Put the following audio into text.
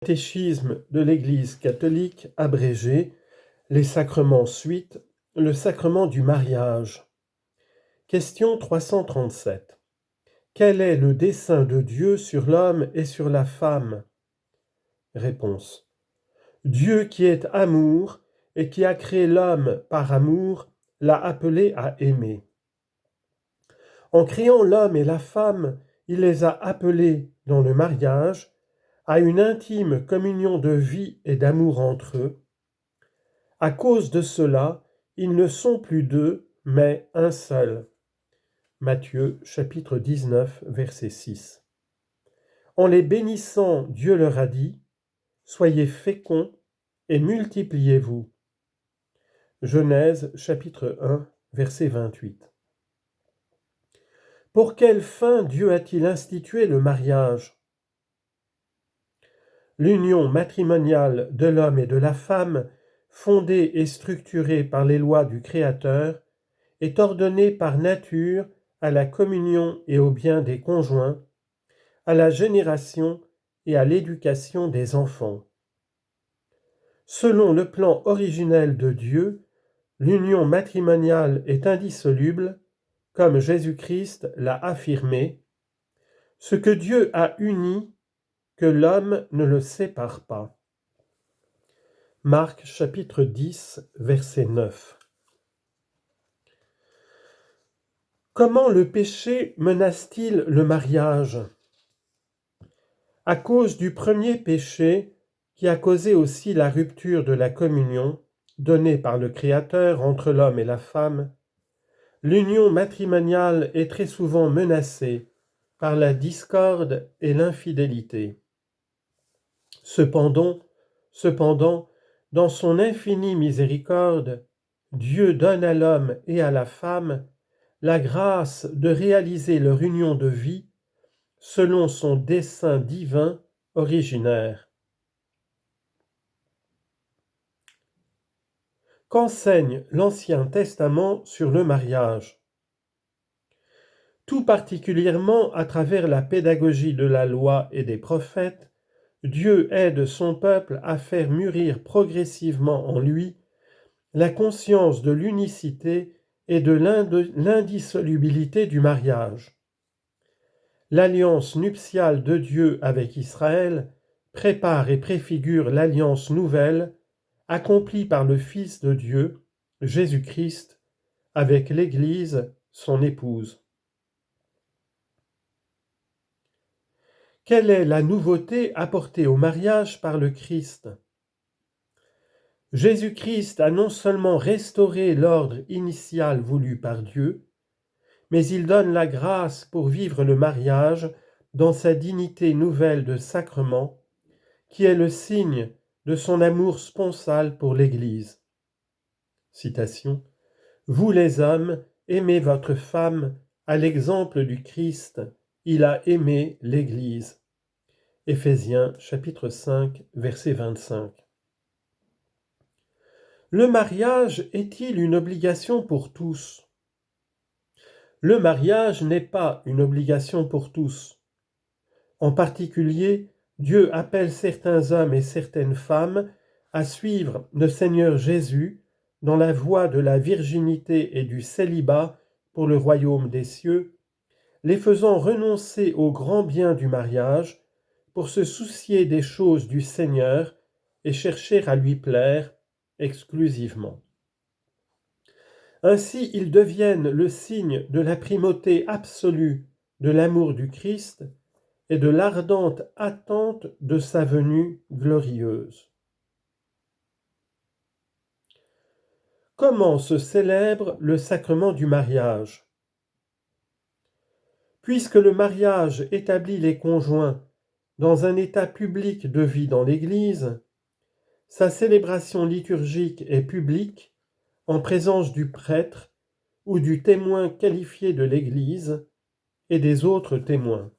Catéchisme de l'Église catholique abrégé, les sacrements suite, le sacrement du mariage. Question 337. Quel est le dessein de Dieu sur l'homme et sur la femme? Réponse. Dieu qui est amour et qui a créé l'homme par amour, l'a appelé à aimer. En créant l'homme et la femme, il les a appelés dans le mariage à une intime communion de vie et d'amour entre eux. À cause de cela, ils ne sont plus deux, mais un seul. Matthieu chapitre 19, verset 6. En les bénissant, Dieu leur a dit « Soyez féconds et multipliez-vous ». Genèse chapitre 1, verset 28. Pour quelle fin Dieu a-t-il institué le mariage? L'union matrimoniale de l'homme et de la femme, fondée et structurée par les lois du Créateur, est ordonnée par nature à la communion et au bien des conjoints, à la génération et à l'éducation des enfants. Selon le plan originel de Dieu, l'union matrimoniale est indissoluble, comme Jésus-Christ l'a affirmé. Ce que Dieu a uni, que l'homme ne le sépare pas. Marc chapitre 10, verset 9. Comment le péché menace-t-il le mariage? À cause du premier péché, qui a causé aussi la rupture de la communion donnée par le Créateur entre l'homme et la femme, l'union matrimoniale est très souvent menacée par la discorde et l'infidélité. Cependant, dans son infinie miséricorde, Dieu donne à l'homme et à la femme la grâce de réaliser leur union de vie selon son dessein divin originaire. Qu'enseigne l'Ancien Testament sur le mariage? Tout particulièrement à travers la pédagogie de la loi et des prophètes, Dieu aide son peuple à faire mûrir progressivement en lui la conscience de l'unicité et de l'indissolubilité du mariage. L'alliance nuptiale de Dieu avec Israël prépare et préfigure l'alliance nouvelle accomplie par le Fils de Dieu, Jésus-Christ, avec l'Église, son épouse. Quelle est la nouveauté apportée au mariage par le Christ? Jésus-Christ a non seulement restauré l'ordre initial voulu par Dieu, mais il donne la grâce pour vivre le mariage dans sa dignité nouvelle de sacrement, qui est le signe de son amour sponsal pour l'Église. Citation. « Vous les hommes, aimez votre femme à l'exemple du Christ, il a aimé l'Église. » Éphésiens chapitre 5, verset 25. Le mariage est-il une obligation pour tous? Le mariage n'est pas une obligation pour tous. En particulier, Dieu appelle certains hommes et certaines femmes à suivre le Seigneur Jésus dans la voie de la virginité et du célibat pour le royaume des cieux, les faisant renoncer au grand bien du mariage pour se soucier des choses du Seigneur et chercher à lui plaire exclusivement. Ainsi, ils deviennent le signe de la primauté absolue de l'amour du Christ et de l'ardente attente de sa venue glorieuse. Comment se célèbre le sacrement du mariage? Puisque le mariage établit les conjoints dans un état public de vie dans l'Église, sa célébration liturgique est publique en présence du prêtre ou du témoin qualifié de l'Église et des autres témoins.